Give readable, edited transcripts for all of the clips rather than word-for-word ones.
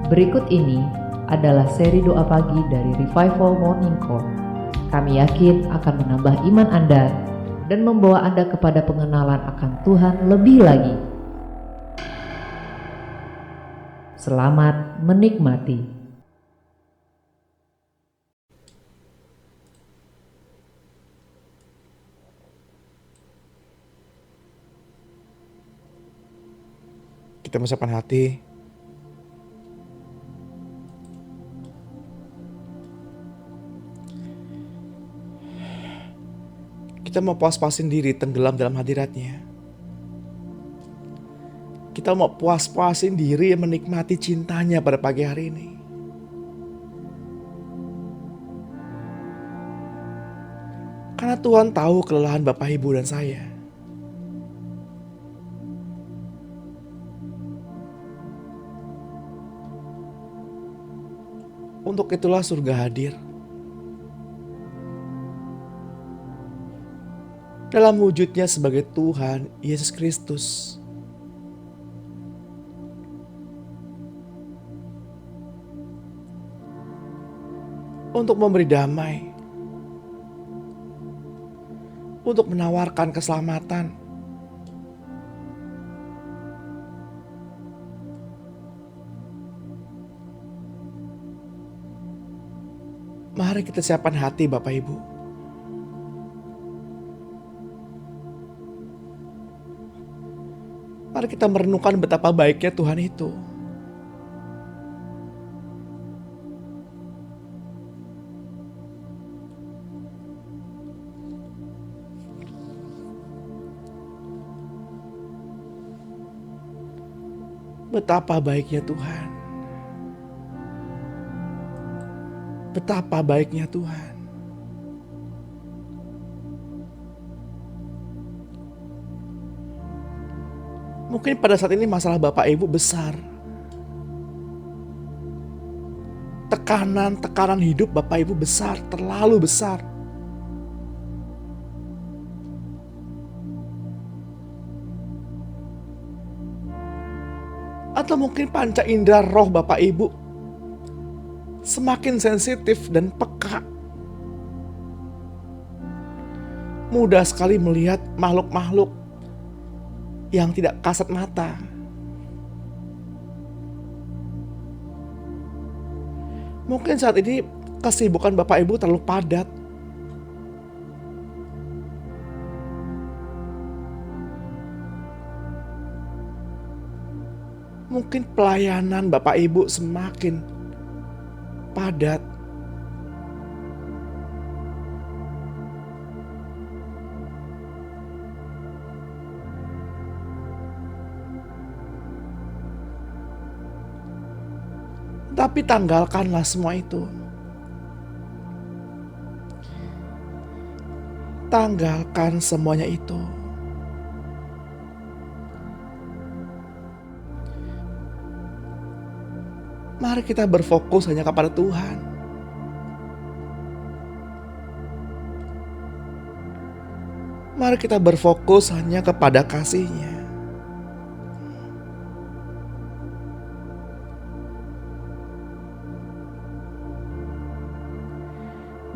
Berikut ini adalah seri doa pagi dari Revival Morning Call. Kami yakin akan menambah iman Anda dan membawa Anda kepada pengenalan akan Tuhan lebih lagi. Selamat menikmati. Kita menyiapkan hati. Kita mau puas-puasin diri tenggelam dalam hadirat-Nya. Kita mau puas-puasin diri menikmati cintanya pada pagi hari ini. Karena Tuhan tahu kelelahan Bapak, Ibu, dan saya. Untuk itulah surga hadir. Dalam wujudnya sebagai Tuhan Yesus Kristus. Untuk memberi damai. Untuk menawarkan keselamatan. Mari kita siapkan hati Bapak Ibu. Mari kita merenungkan betapa baiknya Tuhan itu. Betapa baiknya Tuhan. Betapa baiknya Tuhan. Mungkin pada saat ini masalah Bapak Ibu besar. Tekanan hidup Bapak Ibu besar, terlalu besar. Atau mungkin panca indera roh Bapak Ibu semakin sensitif dan peka. Mudah sekali melihat makhluk-makhluk yang tidak kasat mata. Mungkin saat ini kesibukan Bapak Ibu terlalu padat. Mungkin pelayanan Bapak Ibu semakin padat. Tapi tanggalkanlah semua itu. Tanggalkan semuanya itu. Mari kita berfokus hanya kepada Tuhan. Mari kita berfokus hanya kepada kasih-Nya.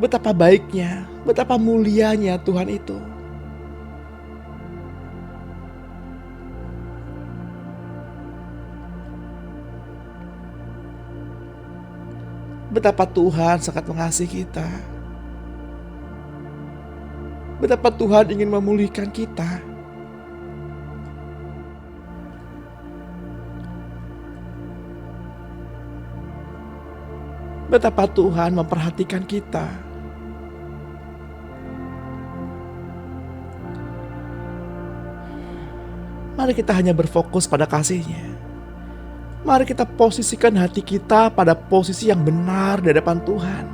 Betapa baiknya, betapa mulianya Tuhan itu. Betapa Tuhan sangat mengasihi kita. Betapa Tuhan ingin memulihkan kita. Betapa Tuhan memperhatikan kita. Mari kita hanya berfokus pada kasih-Nya. Mari kita posisikan hati kita pada posisi yang benar di hadapan Tuhan.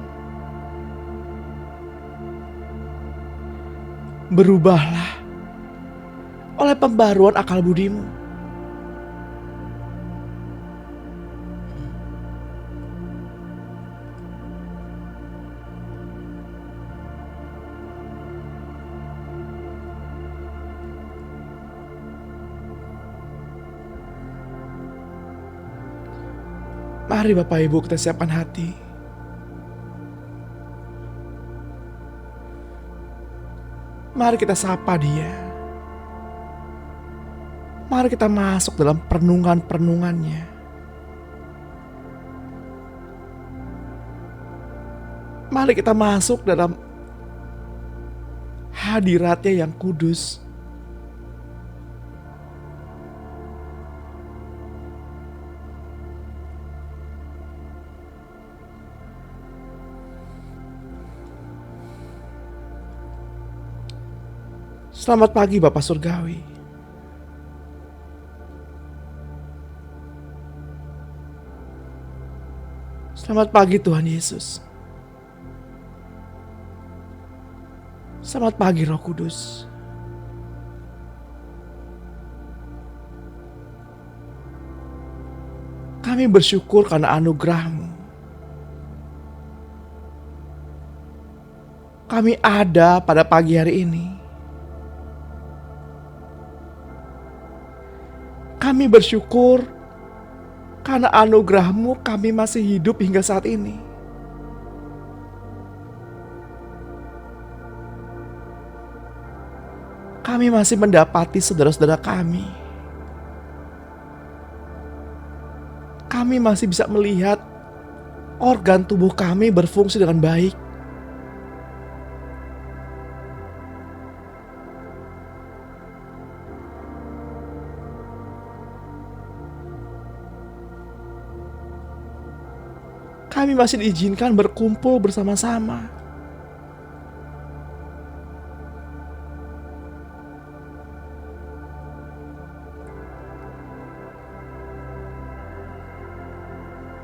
Berubahlah oleh pembaruan akal budimu. Mari Bapak Ibu kita siapkan hati. Mari kita sapa Dia. Mari kita masuk dalam perenungan-perenungannya. Mari kita masuk dalam hadirat-Nya yang kudus. Selamat pagi Bapak Surgawi. Selamat pagi Tuhan Yesus. Selamat pagi Roh Kudus. Kami bersyukur karena anugerah-Mu. Kami ada pada pagi hari ini. Kami bersyukur karena anugerah-Mu kami masih hidup hingga saat ini. Kami masih mendapati saudara-saudara kami. Kami masih bisa melihat organ tubuh kami berfungsi dengan baik. Kami masih diizinkan berkumpul bersama-sama.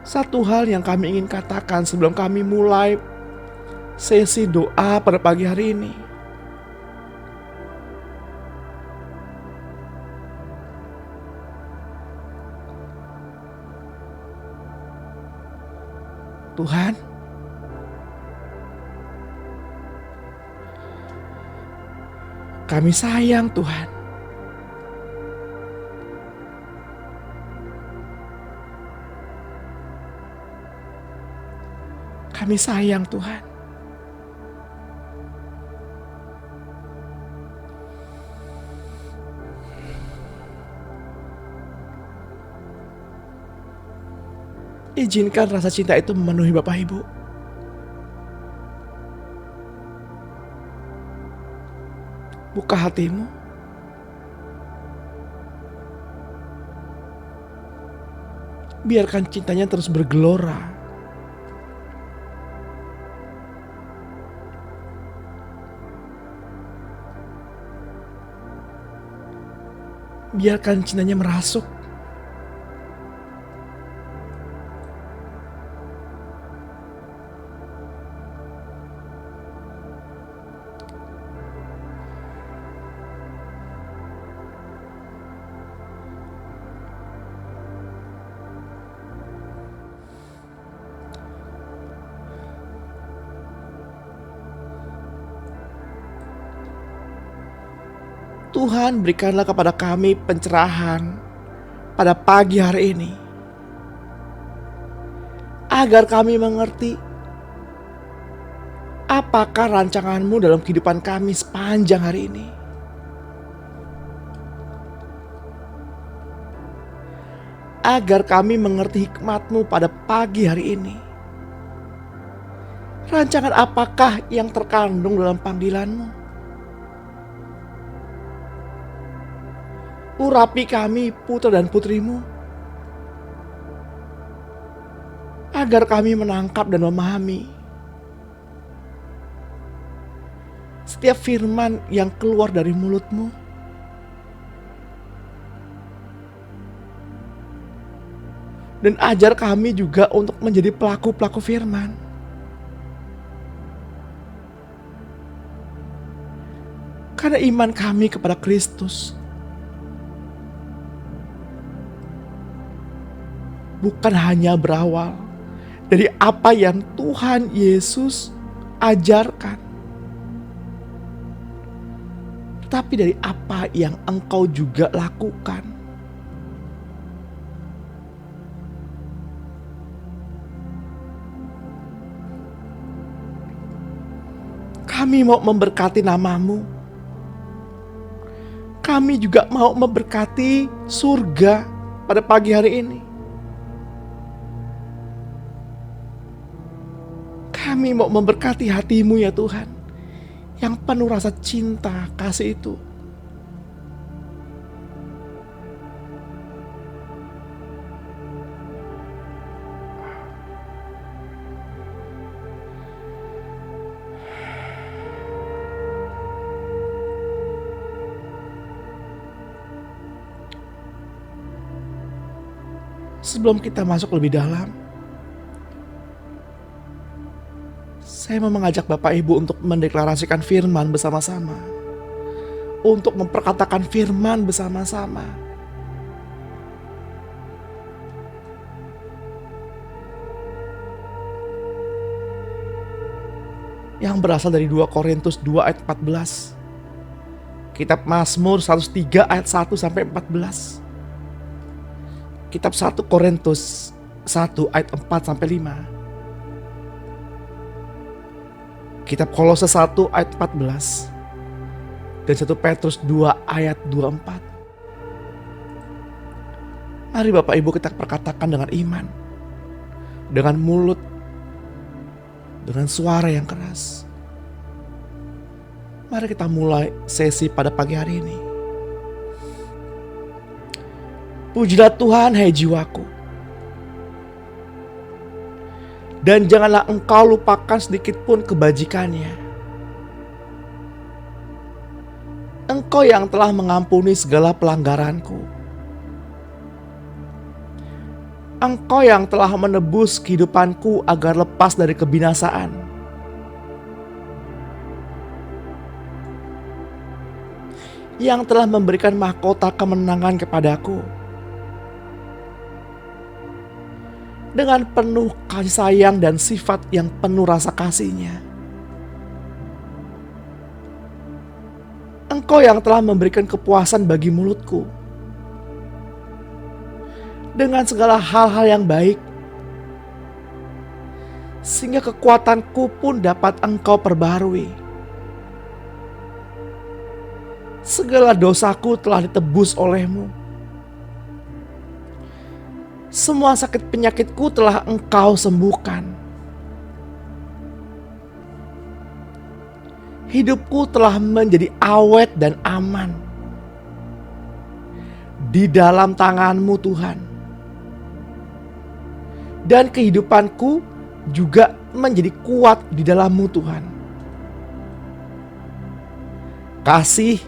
Satu hal yang kami ingin katakan sebelum kami mulai sesi doa pada pagi hari ini. Tuhan, kami sayang Tuhan. Kami sayang Tuhan. Izinkan rasa cinta itu memenuhi Bapak Ibu. Buka hatimu. Biarkan cintanya terus bergelora. Biarkan cintanya merasuk. Tuhan, berikanlah kepada kami pencerahan pada pagi hari ini, agar kami mengerti apakah rancangan-Mu dalam kehidupan kami sepanjang hari ini. Agar kami mengerti hikmat-Mu pada pagi hari ini. Rancangan apakah yang terkandung dalam panggilan-Mu? Urapi kami putra dan putri-Mu, agar kami menangkap dan memahami setiap firman yang keluar dari mulut-Mu. Dan ajar kami juga untuk menjadi pelaku-pelaku firman. Karena iman kami kepada Kristus bukan hanya berawal dari apa yang Tuhan Yesus ajarkan, tetapi dari apa yang Engkau juga lakukan. Kami mau memberkati nama-Mu. Kami juga mau memberkati surga pada pagi hari ini. Kami mau memberkati hati-Mu ya Tuhan, yang penuh rasa cinta kasih itu. Sebelum kita masuk lebih dalam, saya mau mengajak Bapak Ibu untuk mendeklarasikan firman bersama-sama. Untuk memperkatakan firman bersama-sama. Yang berasal dari 2 Korintus 2 ayat 14. Kitab Mazmur 103 ayat 1 sampai 14. Kitab 1 Korintus 1 ayat 4 sampai 5. Kitab Kolose 1 ayat 14. Dan 1 Petrus 2 ayat 24. Mari Bapak Ibu kita perkatakan dengan iman, dengan mulut, dengan suara yang keras. Mari kita mulai sesi pada pagi hari ini. Pujilah Tuhan, hai jiwaku. Dan janganlah engkau lupakan sedikit pun kebajikannya. Engkau yang telah mengampuni segala pelanggaranku. Engkau yang telah menebus kehidupanku agar lepas dari kebinasaan. Yang telah memberikan mahkota kemenangan kepadaku. Dengan penuh kasih sayang dan sifat yang penuh rasa kasih-Nya. Engkau yang telah memberikan kepuasan bagi mulutku. Dengan segala hal-hal yang baik. Sehingga kekuatanku pun dapat Engkau perbarui. Segala dosaku telah ditebus oleh-Mu. Semua sakit penyakitku telah Engkau sembuhkan. Hidupku telah menjadi awet dan aman di dalam tangan-Mu Tuhan. Dan kehidupanku juga menjadi kuat di dalam-Mu Tuhan. Kasih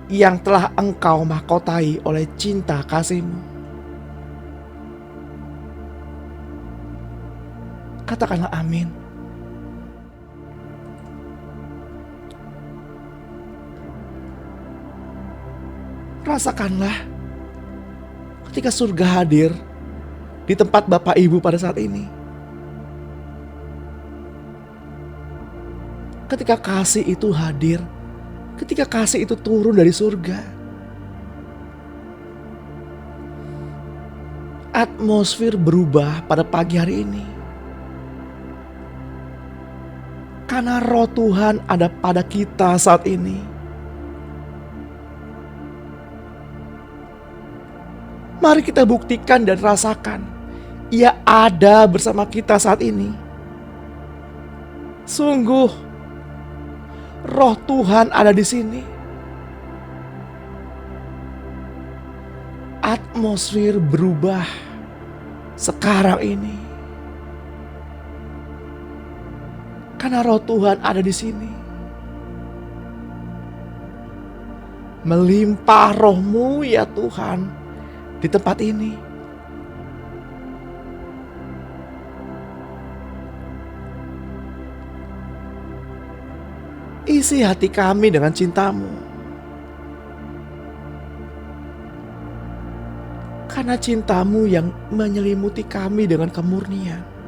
yang telah Engkau mahkotai oleh cinta kasih-Mu. Katakanlah amin. Rasakanlah ketika surga hadir di tempat Bapak Ibu pada saat ini. Ketika kasih itu hadir, ketika kasih itu turun dari surga. Atmosfer berubah pada pagi hari ini. Karena roh Tuhan ada pada kita saat ini. Mari kita buktikan dan rasakan. Ia ada bersama kita saat ini. Sungguh, roh Tuhan ada di sini. Atmosfer berubah sekarang ini. Karena roh Tuhan ada di sini. Melimpah roh-Mu ya Tuhan di tempat ini. Isi hati kami dengan cinta-Mu. Karena cinta-Mu yang menyelimuti kami dengan kemurnian.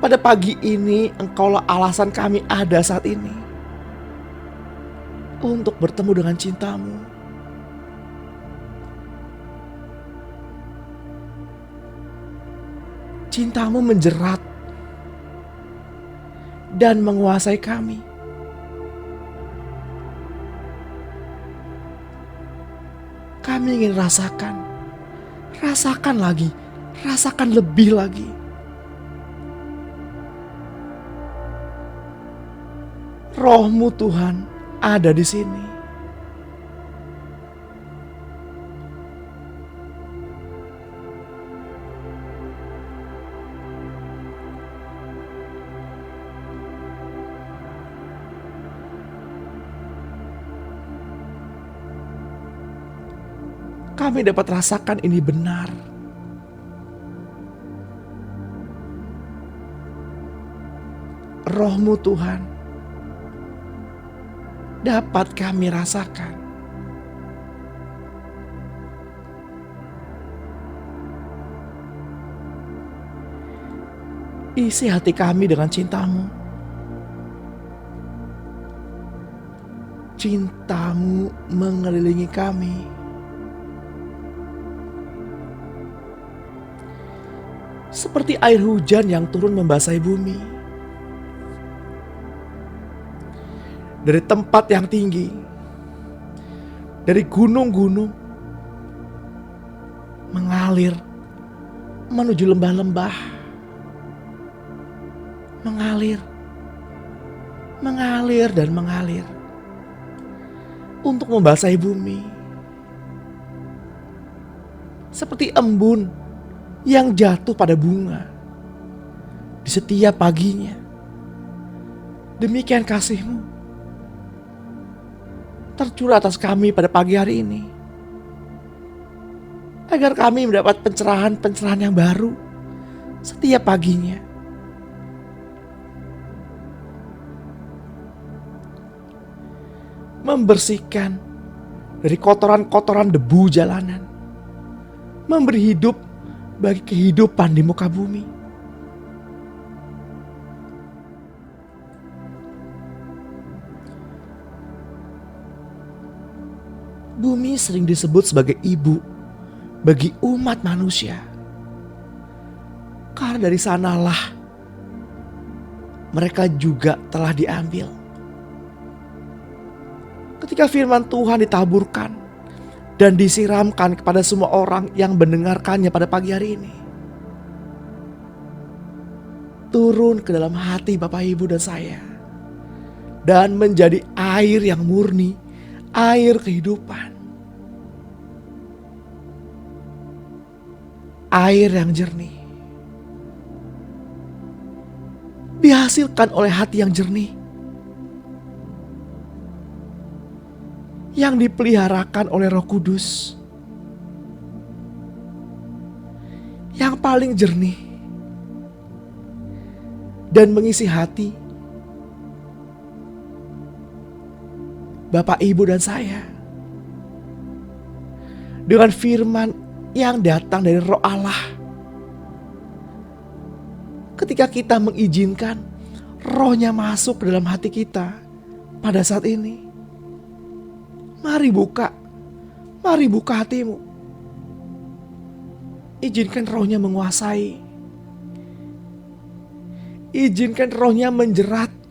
Pada pagi ini Engkaulah alasan kami ada saat ini. Untuk bertemu dengan cinta-Mu. Cinta-Mu menjerat dan menguasai kami. Kami ingin rasakan lagi, rasakan lebih lagi. Roh-Mu Tuhan ada di sini. Kami dapat rasakan ini benar. Roh-Mu Tuhan dapat kami rasakan. Isi hati kami dengan cinta-Mu. Cinta-Mu mengelilingi kami. Seperti air hujan yang turun membasahi bumi. Dari tempat yang tinggi, dari gunung-gunung, mengalir menuju lembah-lembah. Mengalir dan mengalir untuk membasahi bumi. Seperti embun yang jatuh pada bunga di setiap paginya. Demikian kasih-Mu tercurah atas kami pada pagi hari ini, agar kami mendapat pencerahan-pencerahan yang baru setiap paginya. Membersihkan dari kotoran-kotoran debu jalanan, memberi hidup bagi kehidupan di muka bumi. Bumi sering disebut sebagai ibu bagi umat manusia, karena dari sanalah mereka juga telah diambil. Ketika firman Tuhan ditaburkan dan disiramkan kepada semua orang yang mendengarkannya pada pagi hari ini, turun ke dalam hati Bapak, Ibu, dan saya, dan menjadi air yang murni, air kehidupan, air yang jernih, dihasilkan oleh hati yang jernih, yang dipeliharakan oleh Roh Kudus, yang paling jernih dan mengisi hati Bapak, Ibu, dan saya dengan firman yang datang dari Roh Allah. Ketika kita mengizinkan Roh-Nya masuk ke dalam hati kita pada saat ini, mari buka hatimu. Izinkan Roh-Nya menguasai. Izinkan Roh-Nya menjerat.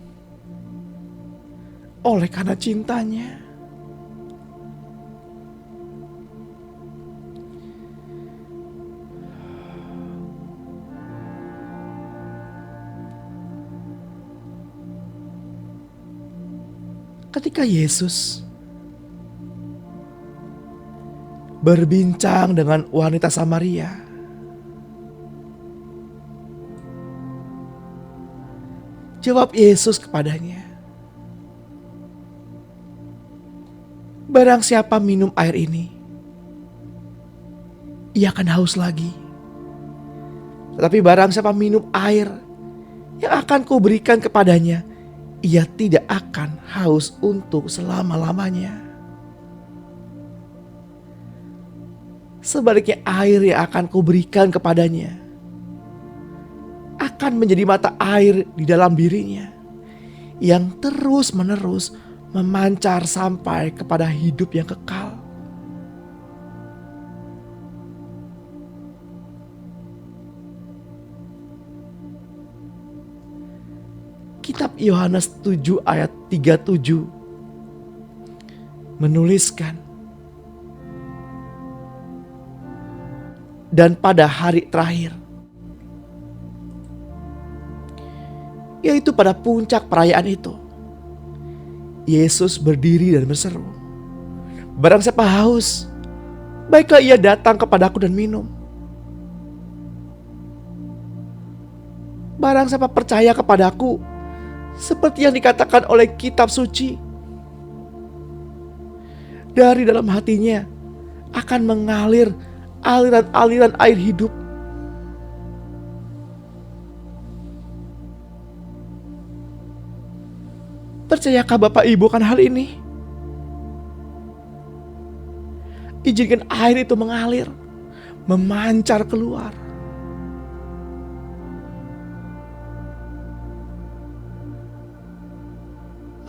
Oleh karena cintanya, ketika Yesus berbincang dengan wanita Samaria, jawab Yesus kepadanya, "Barang siapa minum air ini, ia akan haus lagi. Tetapi barang siapa minum air yang akan kuberikan kepadanya, ia tidak akan haus untuk selama-lamanya. Sebaliknya air yang akan kuberikan kepadanya akan menjadi mata air di dalam dirinya, yang terus-menerus memancar sampai kepada hidup yang kekal." Yohanes 7 ayat 37 menuliskan, dan pada hari terakhir, yaitu pada puncak perayaan itu, Yesus berdiri dan berseru, "Barang siapa haus, baiklah ia datang kepadaku dan minum. Barang siapa percaya kepadaku, seperti yang dikatakan oleh kitab suci, dari dalam hatinya akan mengalir aliran-aliran air hidup." Percayakah Bapak Ibu akan hal ini? Izinkan air itu mengalir, memancar keluar.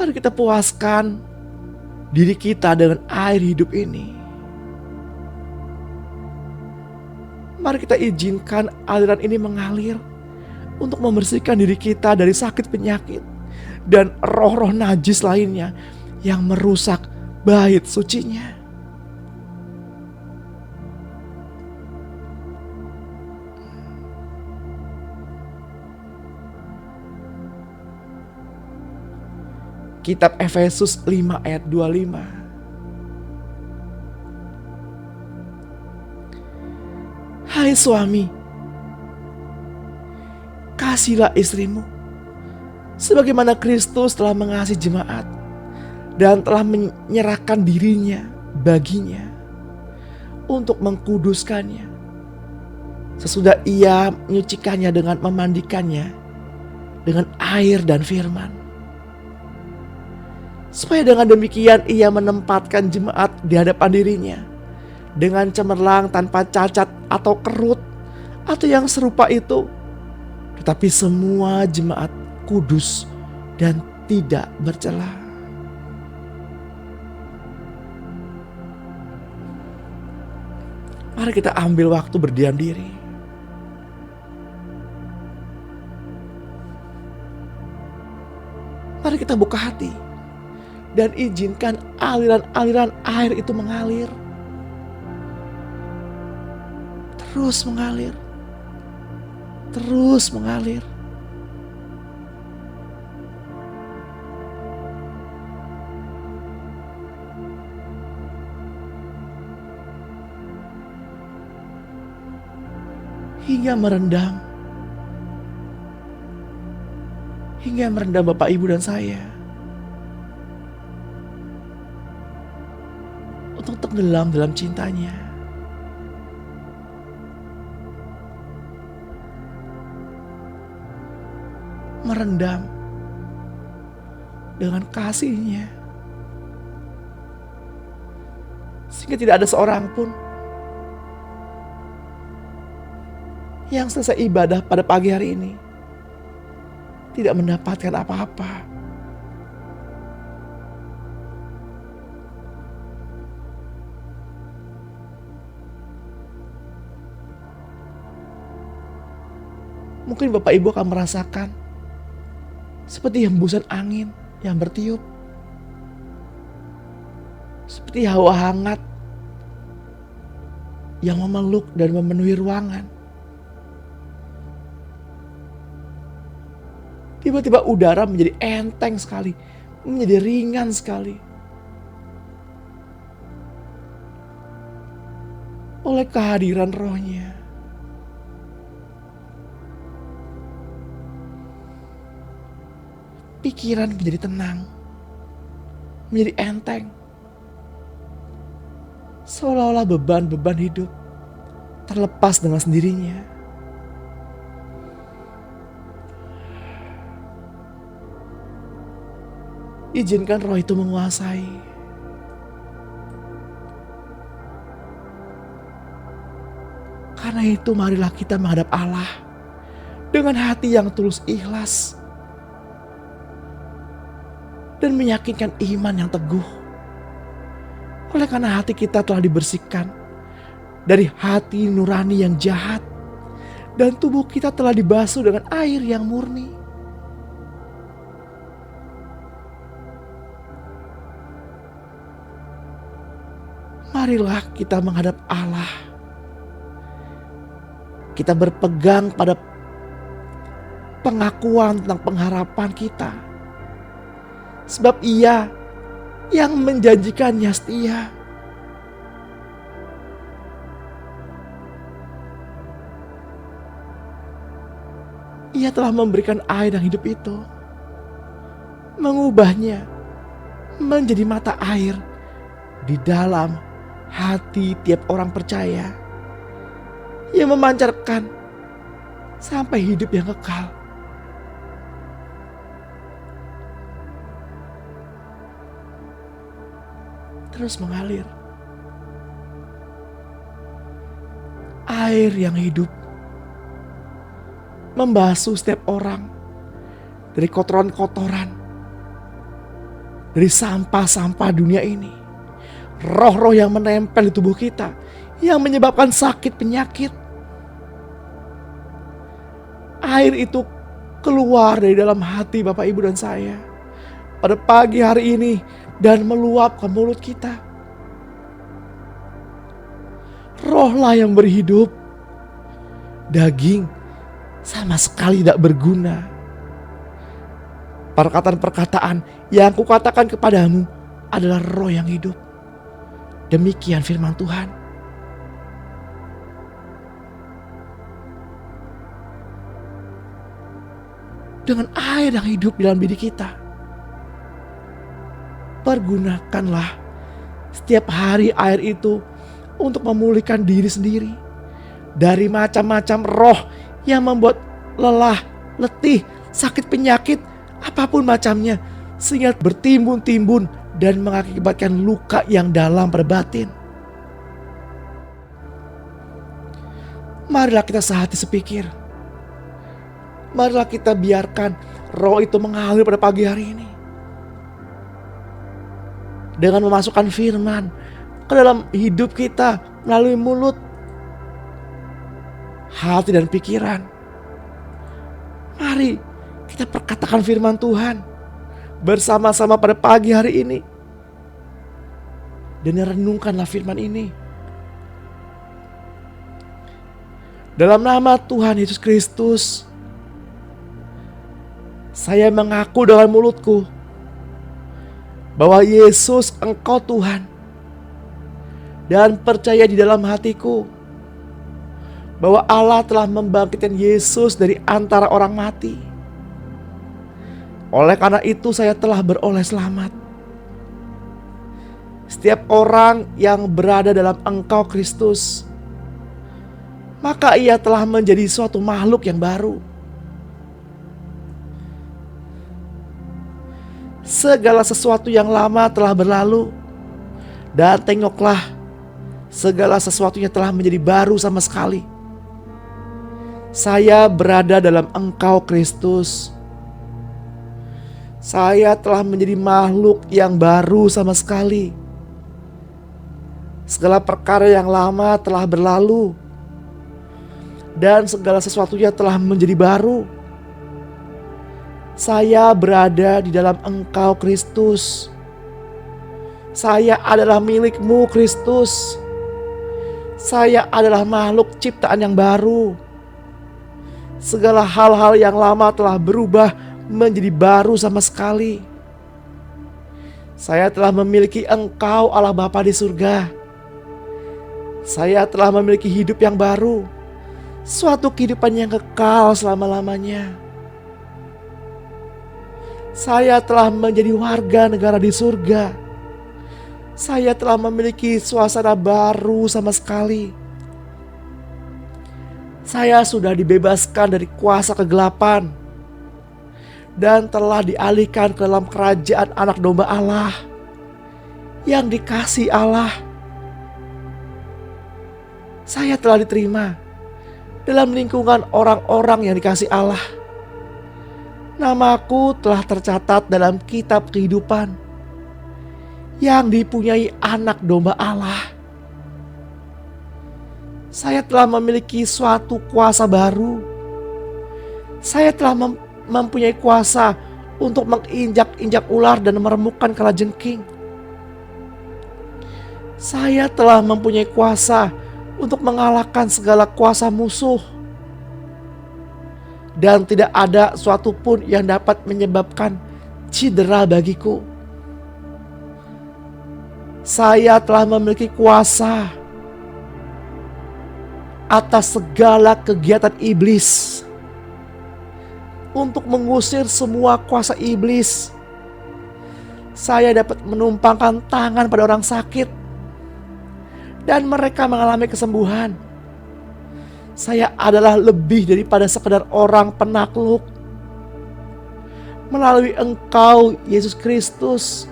Mari kita puaskan diri kita dengan air hidup ini. Mari kita izinkan aliran ini mengalir untuk membersihkan diri kita dari sakit penyakit dan roh-roh najis lainnya yang merusak bait sucinya. Kitab Efesus 5 ayat 25. Hai suami, kasihilah istrimu sebagaimana Kristus telah mengasihi jemaat dan telah menyerahkan dirinya baginya untuk mengkuduskannya, sesudah ia menyucikannya dengan memandikannya dengan air dan firman, supaya dengan demikian ia menempatkan jemaat di hadapan dirinya dengan cemerlang, tanpa cacat atau kerut atau yang serupa itu, tetapi semua jemaat kudus dan tidak bercela. Mari kita ambil waktu berdiam diri. Mari kita buka hati dan izinkan aliran-aliran air itu mengalir. Terus mengalir. Terus mengalir. Hingga merendam. Hingga merendam Bapak, Ibu, dan saya. Untuk tenggelam dalam cintanya. Merendam dengan kasihnya, sehingga tidak ada seorang pun yang selesai ibadah pada pagi hari ini tidak mendapatkan apa-apa. Mungkin Bapak Ibu akan merasakan seperti hembusan angin yang bertiup, seperti hawa hangat yang memeluk dan memenuhi ruangan. Tiba-tiba udara menjadi enteng sekali, menjadi ringan sekali. Oleh kehadiran Roh-Nya. Pikiran menjadi tenang, menjadi enteng. Seolah-olah beban-beban hidup terlepas dengan sendirinya. Izinkan Roh itu menguasai. Karena itu marilah kita menghadap Allah dengan hati yang tulus ikhlas dan meyakinkan iman yang teguh. Oleh karena hati kita telah dibersihkan dari hati nurani yang jahat, dan tubuh kita telah dibasuh dengan air yang murni. marilah kita menghadap Allah. Kita berpegang pada pengakuan tentang pengharapan kita. Sebab Ia yang menjanjikannya setia. Ia telah memberikan air yang hidup itu, mengubahnya menjadi mata air di dalam hati tiap orang percaya, yang memancarkan sampai hidup yang kekal. Terus mengalir. Air yang hidup membasuh setiap orang dari kotoran-kotoran, dari sampah-sampah dunia ini. Roh-roh yang menempel di tubuh kita, yang menyebabkan sakit penyakit. Air itu keluar dari dalam hati Bapak, Ibu, dan saya pada pagi hari ini dan meluap ke mulut kita. Rohlah yang berhidup. Daging sama sekali tidak berguna. Perkataan-perkataan yang kukatakan kepadamu adalah roh yang hidup. Demikian firman Tuhan. Dengan air yang hidup di dalam diri kita, pergunakanlah setiap hari air itu untuk memulihkan diri sendiri dari macam-macam roh yang membuat lelah, letih, sakit penyakit, apapun macamnya, sehingga bertimbun-timbun dan mengakibatkan luka yang dalam pada batin. Marilah kita sehati sepikir. Marilah kita biarkan roh itu mengalir pada pagi hari ini, dengan memasukkan firman ke dalam hidup kita melalui mulut, hati, dan pikiran. Mari kita perkatakan firman Tuhan bersama-sama pada pagi hari ini. Dan renungkanlah firman ini. Dalam nama Tuhan Yesus Kristus, saya mengaku dengan mulutku bahwa Yesus, Engkau Tuhan, dan percaya di dalam hatiku bahwa Allah telah membangkitkan Yesus dari antara orang mati. Oleh karena itu saya telah beroleh selamat. Setiap orang yang berada dalam Engkau Kristus, maka ia telah menjadi suatu makhluk yang baru. Segala sesuatu yang lama telah berlalu, dan tengoklah, segala sesuatunya telah menjadi baru sama sekali. Saya berada dalam Engkau Kristus. Saya telah menjadi makhluk yang baru sama sekali. Segala perkara yang lama telah berlalu, dan segala sesuatunya telah menjadi baru. Saya berada di dalam Engkau Kristus. Saya adalah milik-Mu Kristus. Saya adalah makhluk ciptaan yang baru. Segala hal-hal yang lama telah berubah menjadi baru sama sekali. Saya telah memiliki Engkau Allah Bapa di surga. Saya telah memiliki hidup yang baru, suatu kehidupan yang kekal selama-lamanya. Saya telah menjadi warga negara di surga. Saya telah memiliki suasana baru sama sekali. Saya sudah dibebaskan dari kuasa kegelapan dan telah dialihkan ke dalam kerajaan anak domba Allah yang dikasihi Allah. Saya telah diterima dalam lingkungan orang-orang yang dikasihi Allah. Namaku telah tercatat dalam kitab kehidupan yang dipunyai anak domba Allah. Saya telah memiliki suatu kuasa baru. Saya telah mempunyai kuasa untuk menginjak-injak ular dan meremukkan kalajengking. Saya telah mempunyai kuasa untuk mengalahkan segala kuasa musuh. Dan tidak ada suatu pun yang dapat menyebabkan cedera bagiku. Saya telah memiliki kuasa atas segala kegiatan iblis untuk mengusir semua kuasa iblis. Saya dapat menumpangkan tangan pada orang sakit dan mereka mengalami kesembuhan. Saya adalah lebih daripada sekedar orang penakluk. Melalui Engkau, Yesus Kristus,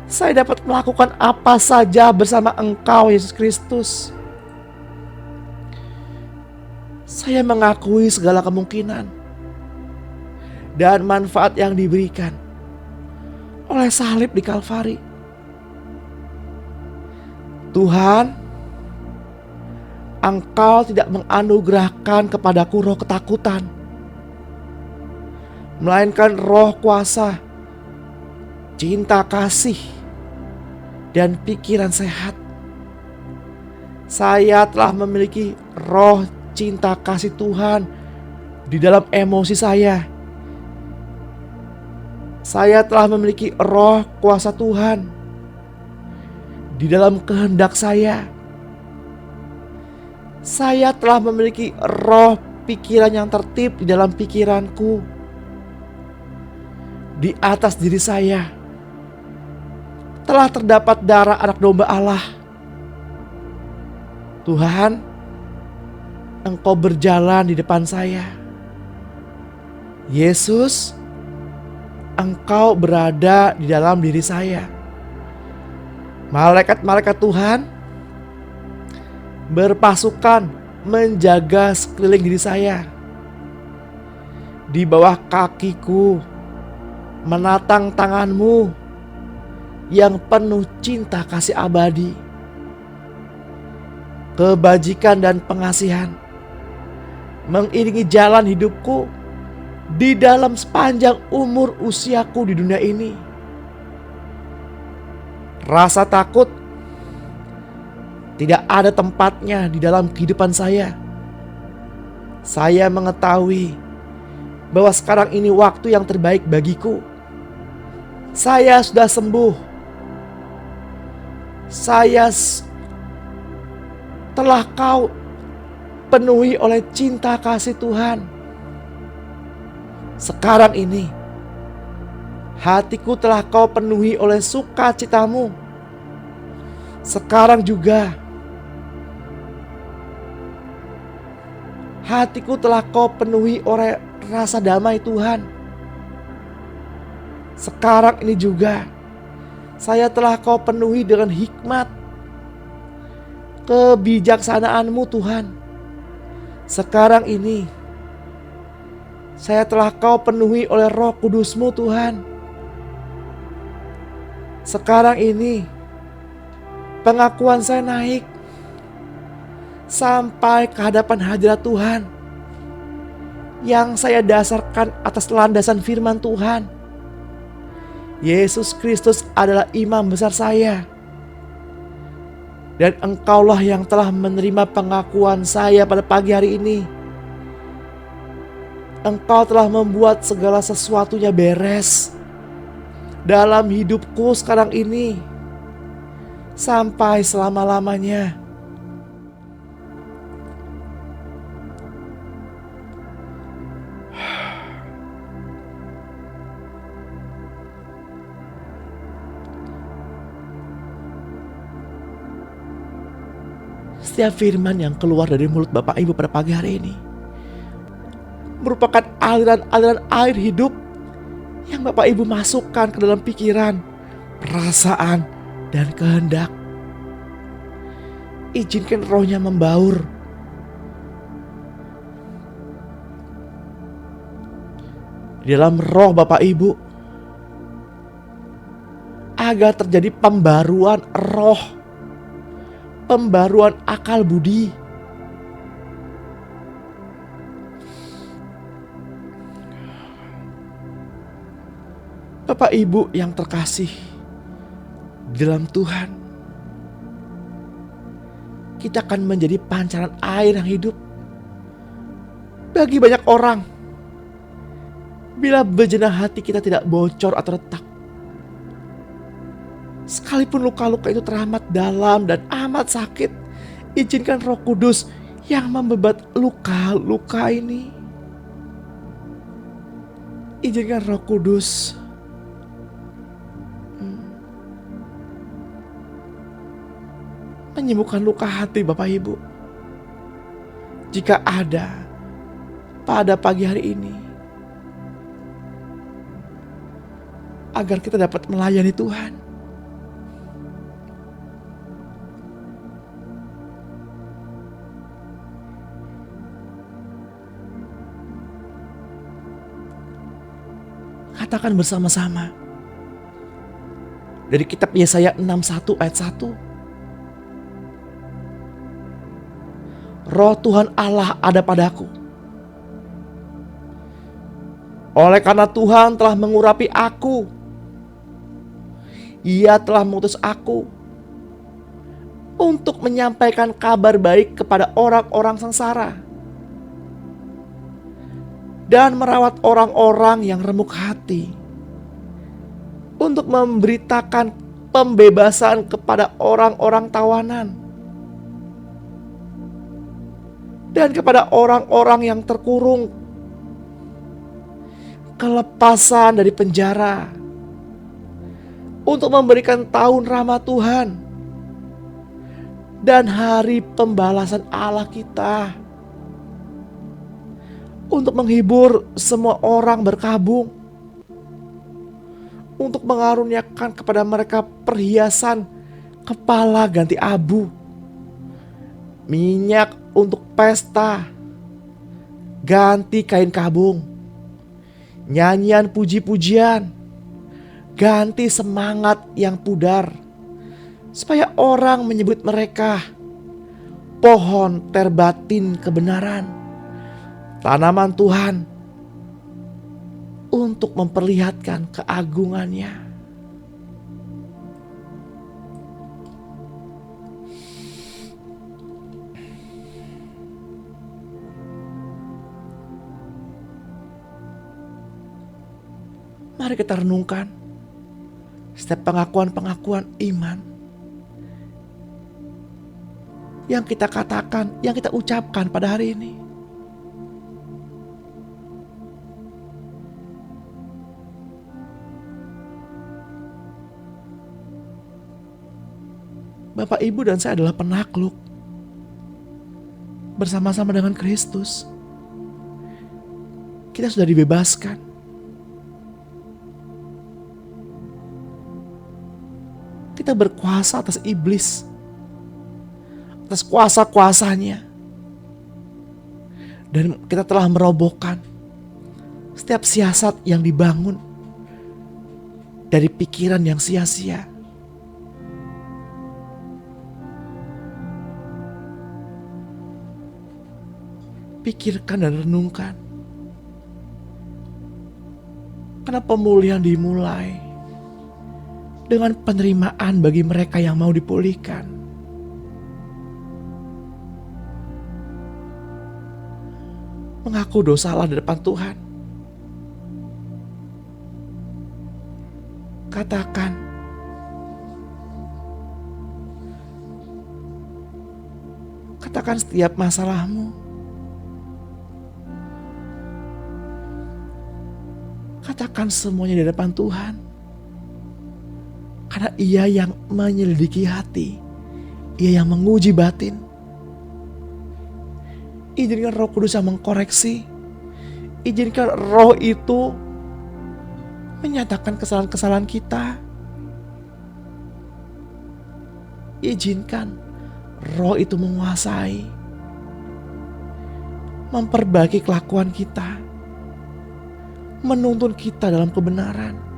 saya dapat melakukan apa saja bersama Engkau, Yesus Kristus. Saya mengakui segala kemungkinan dan manfaat yang diberikan oleh salib di Kalvari. Tuhan, Engkau tidak menganugerahkan kepadaku roh ketakutan, melainkan roh kuasa, cinta kasih, dan pikiran sehat. Saya telah memiliki roh cinta kasih Tuhan di dalam emosi saya. Saya telah memiliki roh kuasa Tuhan di dalam kehendak saya. Saya telah memiliki roh pikiran yang tertib di dalam pikiranku. Di atas diri saya telah terdapat darah anak domba Allah. Tuhan, Engkau berjalan di depan saya. Yesus, Engkau berada di dalam diri saya. Malaikat-malaikat Tuhan berpasukan menjaga sekeliling diri saya. Di bawah kakiku menatang tangan-Mu yang penuh cinta kasih abadi, kebajikan dan pengasihan mengiringi jalan hidupku di dalam sepanjang umur usiaku di dunia ini. Rasa takut tidak ada tempatnya di dalam kehidupan saya. Saya mengetahui bahwa sekarang ini waktu yang terbaik bagiku. Saya sudah sembuh. Saya telah Kau penuhi oleh cinta kasih Tuhan. Sekarang ini hatiku telah Kau penuhi oleh sukacita-Mu. Sekarang juga hatiku telah Kau penuhi oleh rasa damai Tuhan. Sekarang ini juga saya telah Kau penuhi dengan hikmat, kebijaksanaan-Mu Tuhan. Sekarang ini saya telah Kau penuhi oleh Roh Kudus-Mu Tuhan. Sekarang ini pengakuan saya naik sampai ke hadapan hadirat Tuhan yang saya dasarkan atas landasan firman Tuhan. Yesus Kristus adalah imam besar saya. Dan Engkaulah yang telah menerima pengakuan saya pada pagi hari ini. Engkau telah membuat segala sesuatunya beres dalam hidupku sekarang ini sampai selama-lamanya. Setiap firman yang keluar dari mulut Bapak Ibu pada pagi hari ini merupakan aliran-aliran air hidup yang Bapak Ibu masukkan ke dalam pikiran, perasaan, dan kehendak. Izinkan rohnya membaur. Di dalam roh Bapak Ibu, agar terjadi pembaruan roh, pembaruan akal budi. Bapak Ibu yang terkasih di dalam Tuhan, kita akan menjadi pancaran air yang hidup bagi banyak orang. Bila bejenah hati kita tidak bocor atau retak, sekalipun luka-luka itu teramat dalam dan amat sakit, izinkan Roh Kudus yang membebat luka-luka ini. Izinkan Roh Kudus menyembuhkan luka hati Bapak Ibu. Jika ada pada pagi hari ini, agar kita dapat melayani Tuhan. Katakan bersama-sama dari kitab Yesaya 61 ayat 1. Roh Tuhan Allah ada padaku, oleh karena Tuhan telah mengurapi aku. Ia telah mengutus aku untuk menyampaikan kabar baik kepada orang-orang sengsara dan merawat orang-orang yang remuk hati, untuk memberitakan pembebasan kepada orang-orang tawanan dan kepada orang-orang yang terkurung kelepasan dari penjara, untuk memberikan tahun rahmat Tuhan dan hari pembalasan Allah kita, untuk menghibur semua orang berkabung, untuk mengaruniakan kepada mereka perhiasan kepala ganti abu, minyak untuk pesta, ganti kain kabung, nyanyian puji-pujian, ganti semangat yang pudar, supaya orang menyebut mereka pohon terbatin kebenaran, tanaman Tuhan, untuk memperlihatkan keagungannya. Mari kita renungkan setiap pengakuan-pengakuan iman yang kita katakan, yang kita ucapkan pada hari ini. Bapak, Ibu, dan saya adalah penakluk bersama-sama dengan Kristus. Kita sudah dibebaskan. Kita berkuasa atas iblis, atas kuasa-kuasanya. Dan kita telah merobohkan setiap siasat yang dibangun dari pikiran yang sia-sia. Pikirkan dan renungkan, karena pemulihan dimulai dengan penerimaan bagi mereka yang mau dipulihkan. Mengaku dosalah di depan Tuhan. Katakan, setiap masalahmu. Katakan semuanya di depan Tuhan. Karena Ia yang menyelidiki hati, Ia yang menguji batin. Izinkan Roh Kudus yang mengkoreksi. Izinkan Roh itu menyatakan kesalahan-kesalahan kita. Izinkan Roh itu menguasai, memperbaiki kelakuan kita, menuntun kita dalam kebenaran.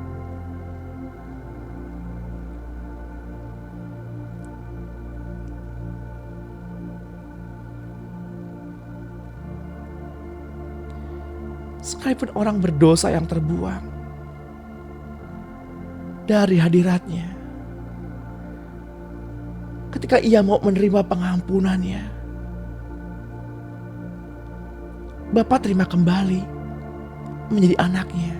Sekalipun orang berdosa yang terbuang dari hadiratnya, ketika ia mau menerima pengampunannya, Bapa terima kembali menjadi anaknya.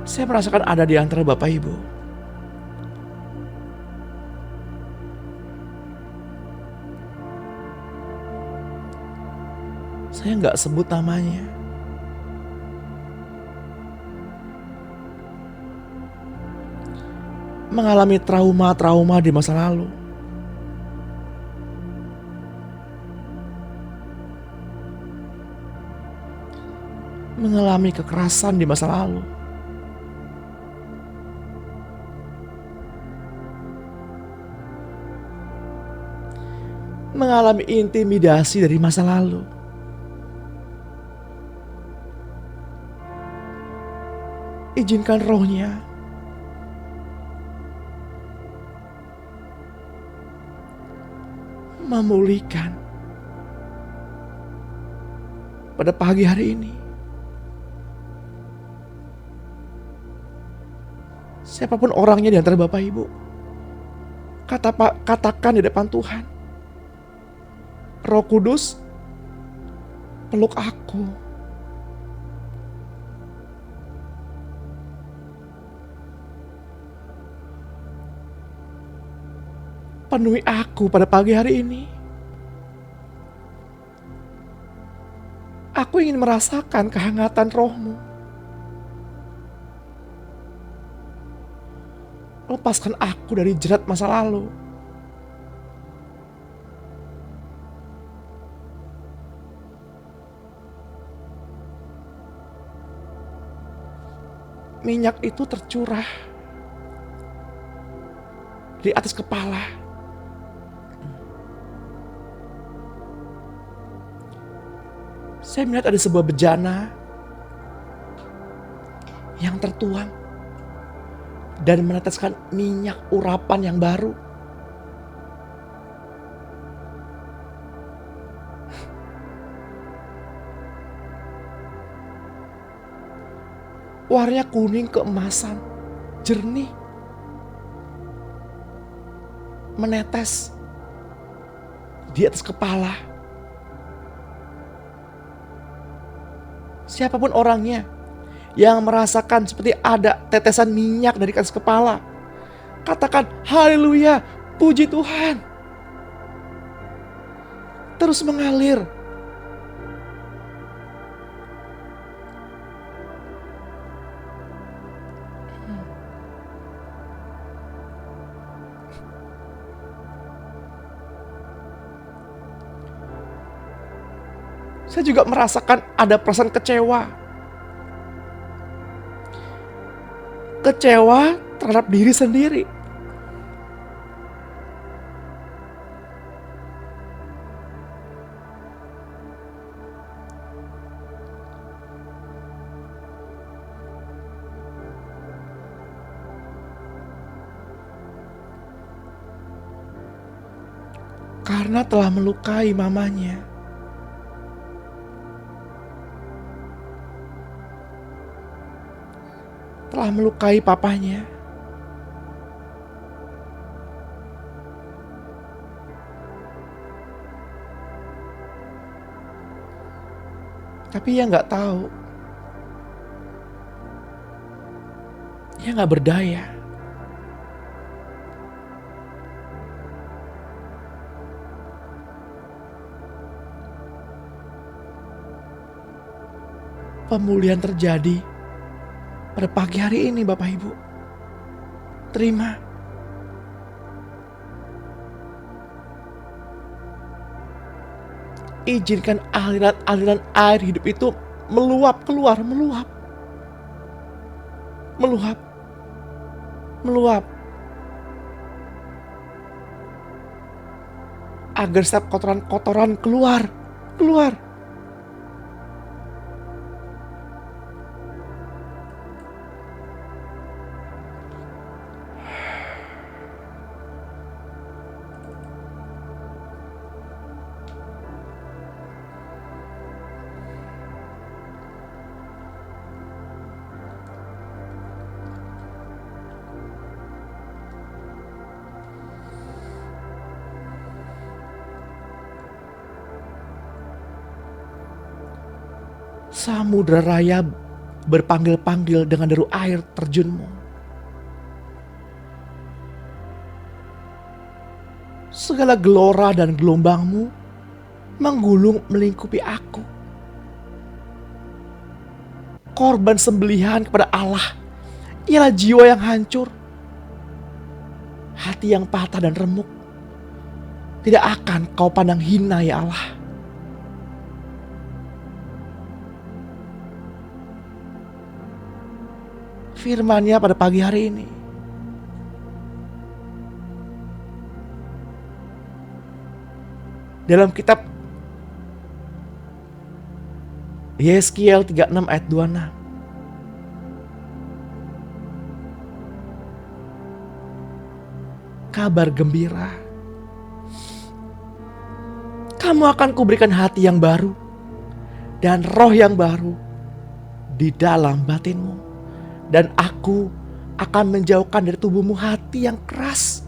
Saya merasakan ada di antara Bapak Ibu saya nggak sebut namanya, mengalami trauma-trauma di masa lalu. Mengalami kekerasan di masa lalu. Mengalami intimidasi dari masa lalu. Izinkan rohnya memulihkan pada pagi hari ini. Siapapun orangnya di antara Bapak Ibu, katakan di depan Tuhan, Roh Kudus, peluk aku. Penuhi aku pada pagi hari ini. Aku ingin merasakan kehangatan roh-Mu. Lepaskan aku dari jerat masa lalu. Minyak itu tercurah di atas kepala. Saya melihat ada sebuah bejana yang tertuang dan meneteskan minyak urapan yang baru. Warnanya kuning keemasan, jernih, menetes di atas kepala. Siapapun orangnya yang merasakan seperti ada tetesan minyak dari atas kepala, katakan haleluya, puji Tuhan. Terus mengalir. Saya juga merasakan ada perasaan kecewa. Kecewa terhadap diri sendiri. Karena telah melukai mamanya. Telah melukai papanya. Tapi ia nggak tahu. Ia nggak berdaya. pemulihan terjadi pada pagi hari ini Bapak Ibu. Terima. Izinkan aliran-aliran air hidup itu meluap keluar, meluap. Agar setiap kotoran-kotoran keluar. Samudra raya berpanggil-panggil dengan deru air terjunmu. Segala gelora dan gelombangmu menggulung melingkupi aku. Korban sembelihan kepada Allah ialah jiwa yang hancur, hati yang patah dan remuk. Tidak akan kau pandang hina ya Allah. Firman-Nya pada pagi hari ini. Dalam kitab Yeskiel 36 ayat 26. Kabar gembira. Kamu akan kuberikan hati yang baru dan roh yang baru di dalam batinmu. Dan aku akan menjauhkan dari tubuhmu hati yang keras.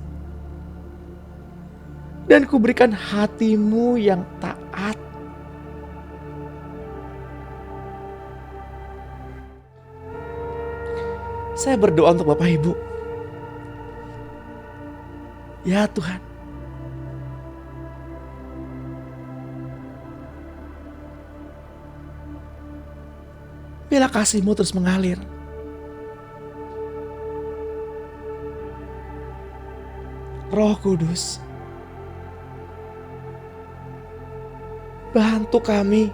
Dan kuberikan hatimu yang taat. Saya berdoa untuk Bapak Ibu. Ya Tuhan. Biarlah kasih-Mu terus mengalir. Roh Kudus, bantu kami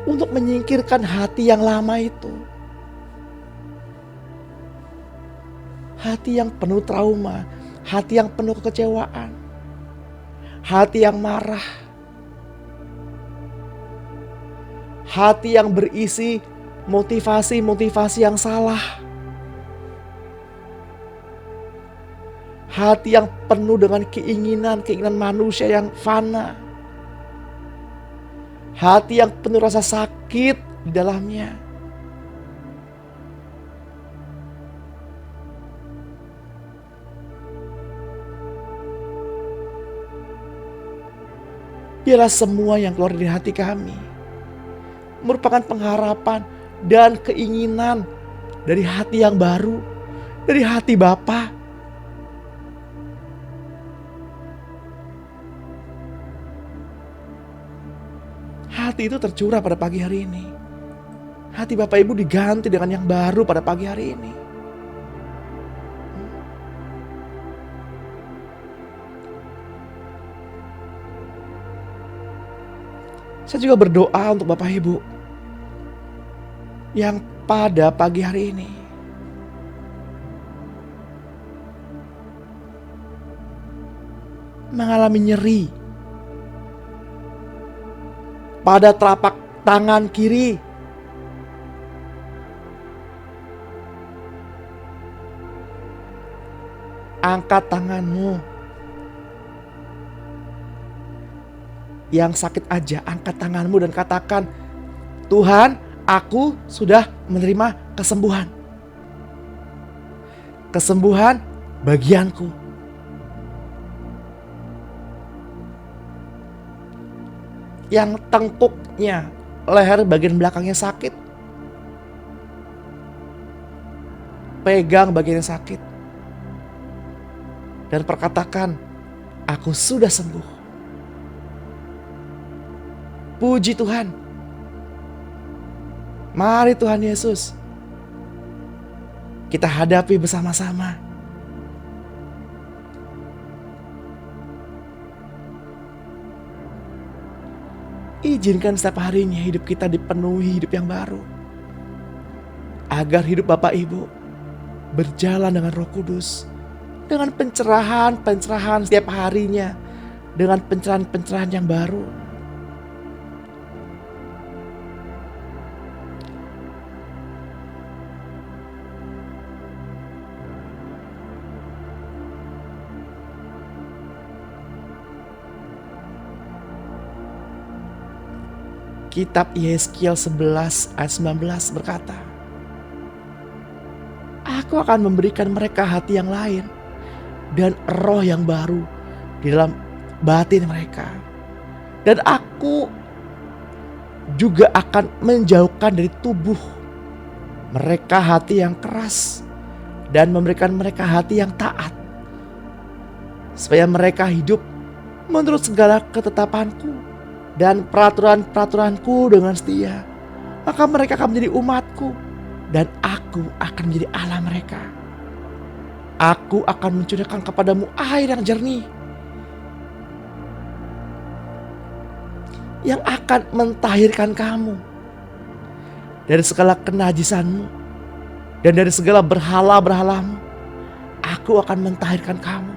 untuk menyingkirkan hati yang lama itu. Hati yang penuh trauma, hati yang penuh kekecewaan, hati yang marah, hati yang berisi motivasi-motivasi yang salah. Hati yang penuh dengan keinginan manusia yang fana. Hati yang penuh rasa sakit di dalamnya. Biarlah semua yang keluar dari hati kami merupakan pengharapan dan keinginan dari hati yang baru, dari hati Bapa. Hati itu tercurah pada pagi hari ini. Hati Bapak Ibu diganti dengan yang baru pada pagi hari ini. Saya juga berdoa untuk Bapak Ibu yang pada pagi hari ini mengalami nyeri pada telapak tangan kiri. Angkat tanganmu. Yang sakit aja, angkat tanganmu dan katakan, Tuhan, aku sudah menerima kesembuhan. Kesembuhan bagianku. Yang tengkuknya, leher bagian belakangnya sakit, pegang bagian yang sakit, dan perkatakan, aku sudah sembuh. Puji Tuhan. Mari Tuhan Yesus, kita hadapi bersama-sama. Izinkan setiap harinya hidup kita dipenuhi hidup yang baru. Agar hidup Bapak Ibu berjalan dengan Roh Kudus. Dengan pencerahan-pencerahan setiap harinya. Dengan pencerahan-pencerahan yang baru. Kitab Yeskiel 11 ayat 19 berkata, Aku akan memberikan mereka hati yang lain dan roh yang baru di dalam batin mereka. Dan aku juga akan menjauhkan dari tubuh mereka hati yang keras dan memberikan mereka hati yang taat, supaya mereka hidup menurut segala ketetapanku dan peraturan-peraturanku dengan setia. Maka mereka akan menjadi umatku dan aku akan menjadi Allah mereka. Aku akan mencurahkan kepadamu air yang jernih, yang akan mentahirkan kamu dari segala kenajisanmu dan dari segala berhala-berhalamu. Aku akan mentahirkan kamu.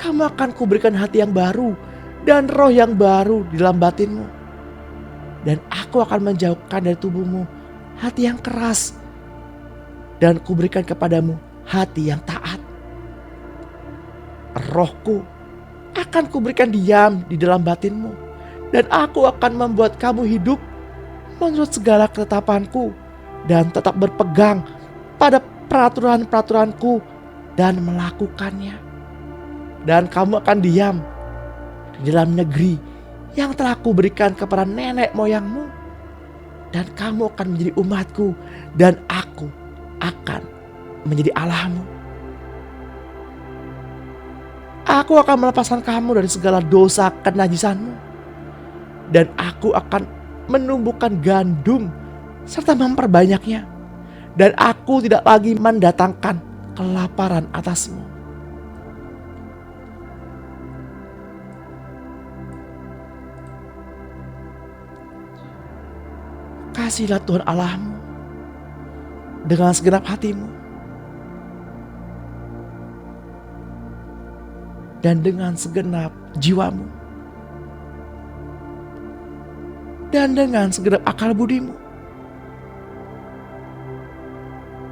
Kamu akan kuberikan hati yang baru dan roh yang baru di dalam batinmu. Dan aku akan menjauhkan dari tubuhmu hati yang keras, dan kuberikan kepadamu hati yang taat. Rohku akan kuberikan diam di dalam batinmu, dan aku akan membuat kamu hidup menurut segala ketetapanku dan tetap berpegang pada peraturan-peraturanku dan melakukannya. Dan kamu akan diam di dalam negeri yang telah kuberikan kepada nenek moyangmu, dan kamu akan menjadi umatku dan aku akan menjadi Allahmu. Aku akan melepaskan kamu dari segala dosa kenajisanmu, dan aku akan menumbuhkan gandum serta memperbanyaknya, dan aku tidak lagi mendatangkan kelaparan atasmu. Kasihilah Tuhan Allahmu dengan segenap hatimu dan dengan segenap jiwamu dan dengan segenap akal budimu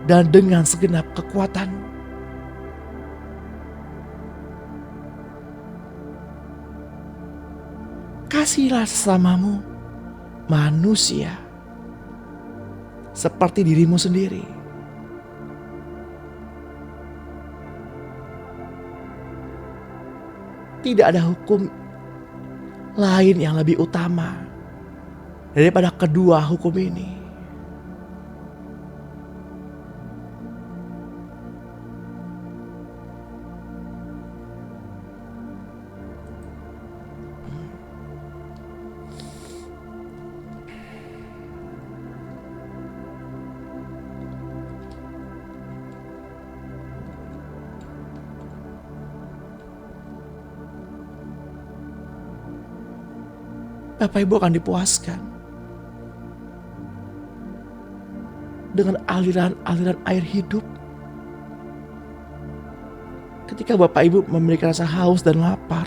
dan dengan segenap kekuatanmu. Kasihilah sesamamu manusia seperti dirimu sendiri. Tidak ada hukum lain yang lebih utama daripada kedua hukum ini. Bapak Ibu akan dipuaskan dengan aliran-aliran air hidup. Ketika Bapak Ibu memiliki rasa haus dan lapar,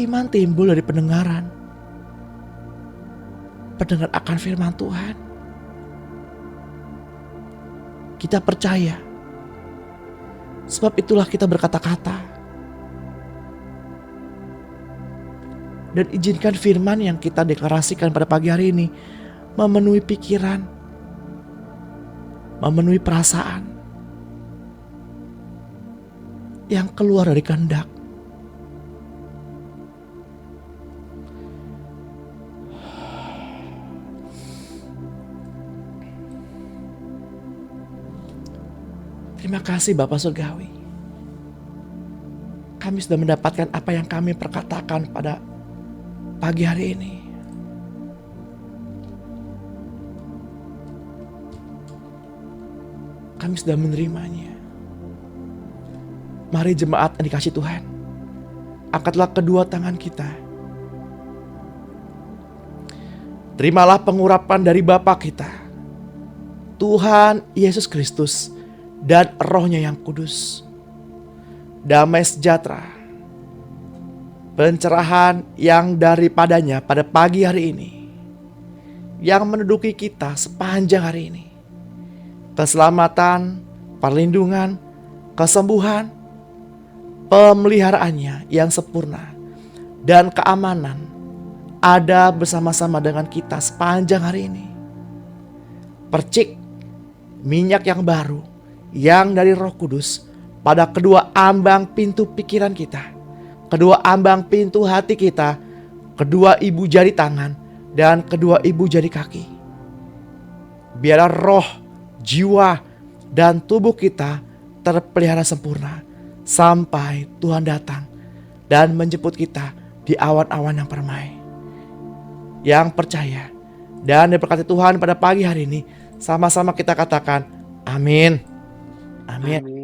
iman timbul dari pendengaran. Pendengar akan firman Tuhan. Kita percaya, sebab itulah kita berkata-kata. Dan izinkan firman yang kita deklarasikan pada pagi hari ini memenuhi pikiran, memenuhi perasaan yang keluar dari kehendak. Terima kasih Bapa Surgawi. kami sudah mendapatkan apa yang kami perkatakan pada pagi hari ini. Kami sudah menerimanya. Mari jemaat yang dikasihi Tuhan, angkatlah kedua tangan kita. Terimalah pengurapan dari Bapa kita, Tuhan Yesus Kristus, dan Roh-Nya yang kudus. Damai sejahtera, pencerahan yang daripadanya pada pagi hari ini, yang menduduki kita sepanjang hari ini. Keselamatan, perlindungan, kesembuhan, pemeliharaannya yang sempurna, dan keamanan ada bersama-sama dengan kita sepanjang hari ini. Percik minyak yang baru yang dari Roh Kudus pada kedua ambang pintu pikiran kita, kedua ambang pintu hati kita, kedua ibu jari tangan, dan kedua ibu jari kaki. Biarlah roh, jiwa, dan tubuh kita terpelihara sempurna sampai Tuhan datang dan menjemput kita di awan-awan yang permai. Yang percaya dan diberkati Tuhan pada pagi hari ini, sama-sama kita katakan amin. Amin.